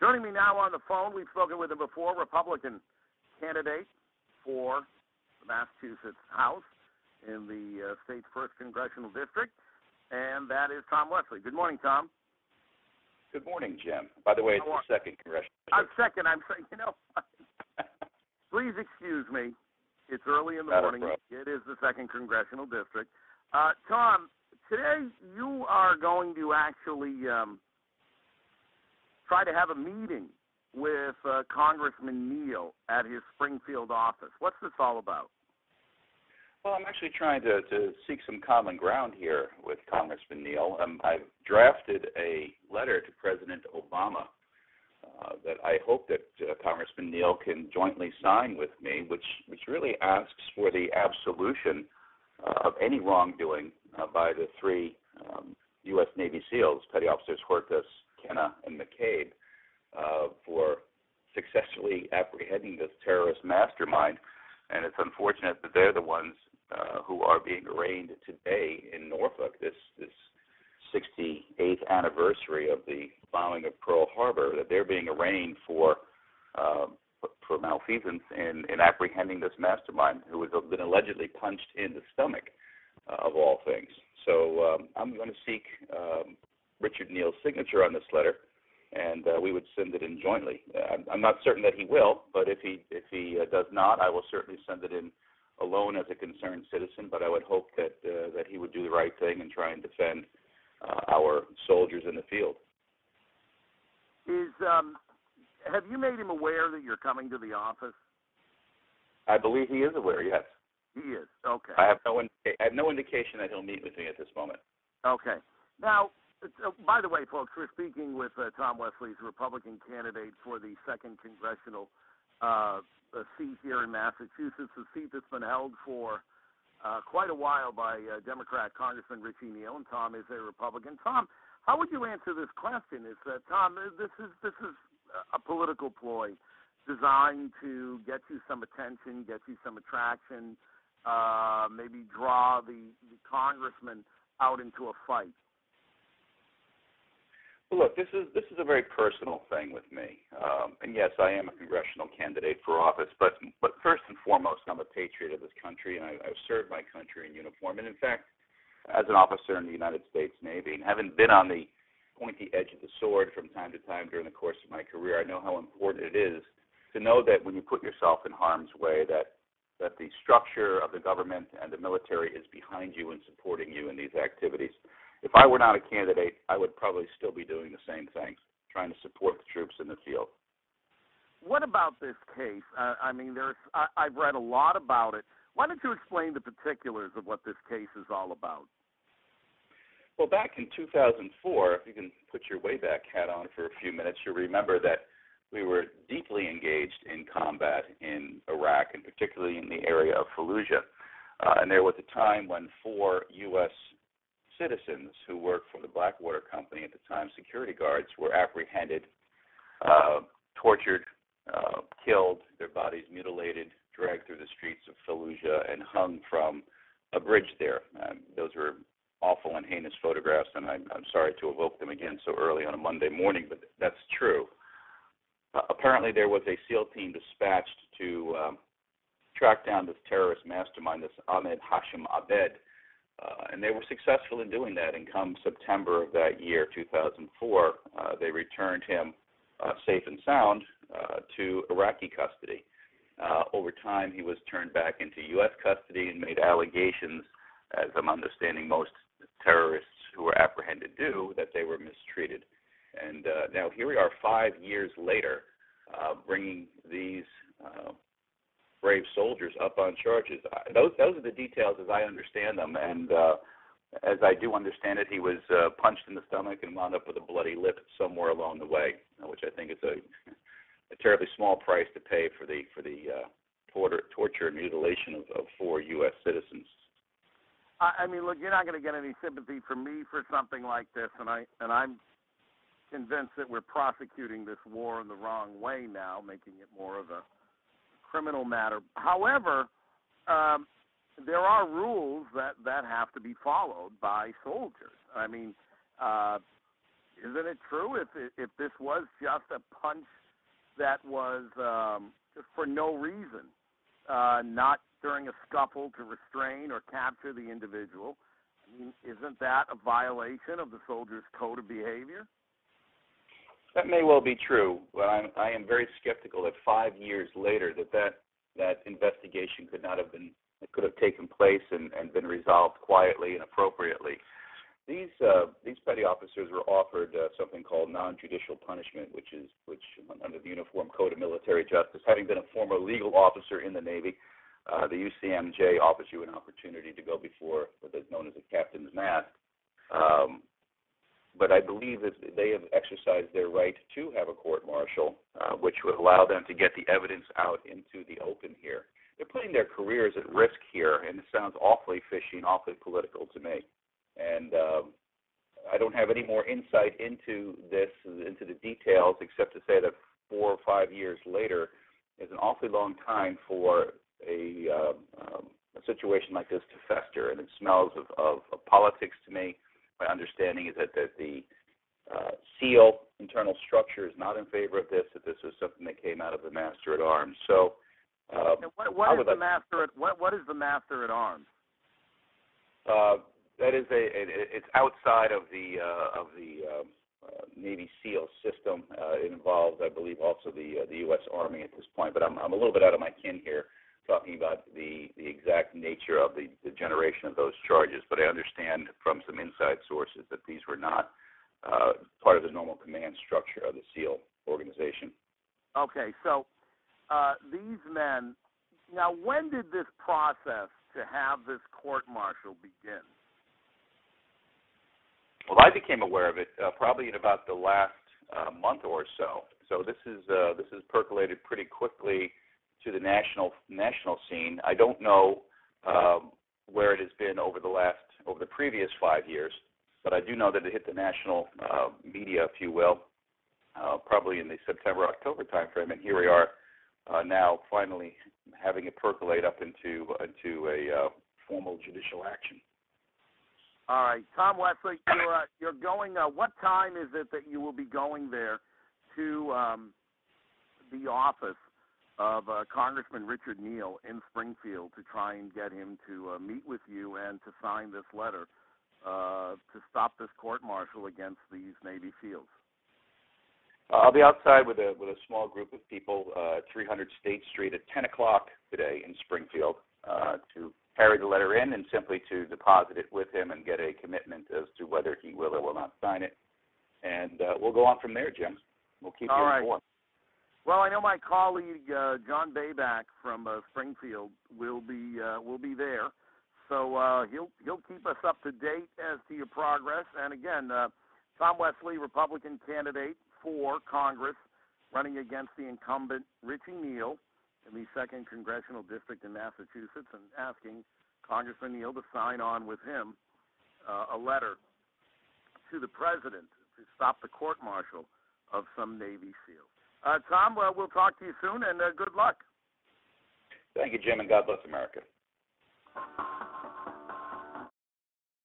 Joining me now on the phone, we've spoken with him before, Republican candidate for the Massachusetts House in the state's 1st Congressional District, and that is Tom Wesley. Good morning, Tom. Good morning, Jim. By the way, it's the 2nd Congressional District. I'm second. I'm saying, please excuse me. It's early in the morning. It is the 2nd Congressional District. Tom, today you are going to actually try to have a meeting with Congressman Neal at his Springfield office. What's this all about? Well, I'm actually trying to seek some common ground here with Congressman Neal. I've drafted a letter to President Obama that I hope that Congressman Neal can jointly sign with me, which really asks for the absolution of any wrongdoing by the 3 U.S. Navy SEALs, Petty Officers Huertas, Kenna, and McCabe, for successfully apprehending this terrorist mastermind. And it's unfortunate that they're the ones who are being arraigned today in Norfolk, this 68th anniversary of the bombing of Pearl Harbor, that they're being arraigned for malfeasance in apprehending this mastermind who has been allegedly punched in the stomach, of all things. So I'm going to seek Richard Neal's signature on this letter, and we would send it in jointly. I'm not certain that he will, but if he does not, I will certainly send it in alone as a concerned citizen, but I would hope that he would do the right thing and try and defend our soldiers in the field. Have you made him aware that you're coming to the office? I believe he is aware, yes. He is, okay. I have no indication that he'll meet with me at this moment. Okay. Now, by the way, folks, we're speaking with Tom Wesley, Republican candidate for the 2nd Congressional seat here in Massachusetts, a seat that's been held for quite a while by Democrat Congressman Richie Neal, and Tom is a Republican. Tom, how would you answer this question? Is Tom, this is a political ploy designed to get you some attention, get you some attraction, maybe draw the congressman out into a fight? Well, look, this is a very personal thing with me, and yes, I am a congressional candidate for office. But first and foremost, I'm a patriot of this country, and I've served my country in uniform. And in fact, as an officer in the United States Navy, and having been on the pointy edge of the sword from time to time during the course of my career, I know how important it is to know that when you put yourself in harm's way, that the structure of the government and the military is behind you and supporting you in these activities. If I were not a candidate, I would probably still be doing the same thing, trying to support the troops in the field. What about this case? I've read a lot about it. Why don't you explain the particulars of what this case is all about? Well, back in 2004, if you can put your Wayback hat on for a few minutes, you'll remember that we were deeply engaged in combat in Iraq, and particularly in the area of Fallujah. And there was a time when 4 U.S. citizens who worked for the Blackwater Company at the time, security guards, were apprehended, tortured, killed, their bodies mutilated, dragged through the streets of Fallujah, and hung from a bridge there. Those were awful and heinous photographs, and I'm sorry to evoke them again so early on a Monday morning, but that's true. Apparently there was a SEAL team dispatched to track down this terrorist mastermind, this Ahmed Hashim Abed, and they were successful in doing that. And come September of that year, 2004, they returned him safe and sound to Iraqi custody. Over time, he was turned back into U.S. custody and made allegations, as I'm understanding most terrorists who were apprehended do, that they were mistreated. And now here we are 5 years later, bringing these brave soldiers up on charges. Those are the details as I understand them, and as I do understand it, he was punched in the stomach and wound up with a bloody lip somewhere along the way, which I think is a terribly small price to pay for the torture and mutilation of 4 U.S. citizens. I mean, look, you're not going to get any sympathy from me for something like this, and I'm convinced that we're prosecuting this war in the wrong way now, making it more of a criminal matter. However, there are rules that have to be followed by soldiers. I mean, Isn't it true if this was just a punch that was just for no reason, not during a scuffle to restrain or capture the individual? I mean, isn't that a violation of the soldier's code of behavior? That may well be true, but I am very skeptical that 5 years later that investigation could have taken place and been resolved quietly and appropriately. These petty officers were offered something called non-judicial punishment, which under the Uniform Code of Military Justice. Having been a former legal officer in the Navy, the UCMJ offers you an opportunity to go before what is known as a captain's mast. But I believe that they have exercised their right to have a court-martial, which would allow them to get the evidence out into the open here. They're putting their careers at risk here, and it sounds awfully fishy and awfully political to me. And I don't have any more insight into the details, except to say that 4 or 5 years later is an awfully long time for a situation like this to fester, and it smells of politics to me. My understanding is that the SEAL internal structure is not in favor of this, that this was something that came out of the Master at Arms. So, what is the Master at Arms? That is it's outside of the Navy SEAL system. It involves, I believe, also the U.S. Army at this point. But I'm a little bit out of my kin here, talking about the exact nature of the generation of those charges. But I understand from some inside sources that these were not part of the normal command structure of the SEAL organization. Okay, so these men. Now, when did this process to have this court-martial begin? Well, I became aware of it probably in about the last month or so. So this is percolated pretty quickly to the national scene. I don't know where it has been over the previous 5 years, but I do know that it hit the national media, if you will, probably in the September-October timeframe, and here we are now finally having it percolate up into a formal judicial action. All right, Tom Wesley, you're going. What time is it that you will be going there to the office of Congressman Richard Neal in Springfield to try and get him to meet with you and to sign this letter to stop this court-martial against these Navy SEALs? I'll be outside with a small group of people at 300 State Street at 10 o'clock today in Springfield to carry the letter in and simply to deposit it with him and get a commitment as to whether he will or will not sign it. And we'll go on from there, Jim. We'll keep you informed. Well, I know my colleague John Bayback from Springfield will be there, so he'll keep us up to date as to your progress. And again, Tom Wesley, Republican candidate for Congress, running against the incumbent Richie Neal in the 2nd Congressional District in Massachusetts, and asking Congressman Neal to sign on with him a letter to the president to stop the court-martial of some Navy SEALs. Tom, we'll talk to you soon, and good luck. Thank you, Jim, and God bless America.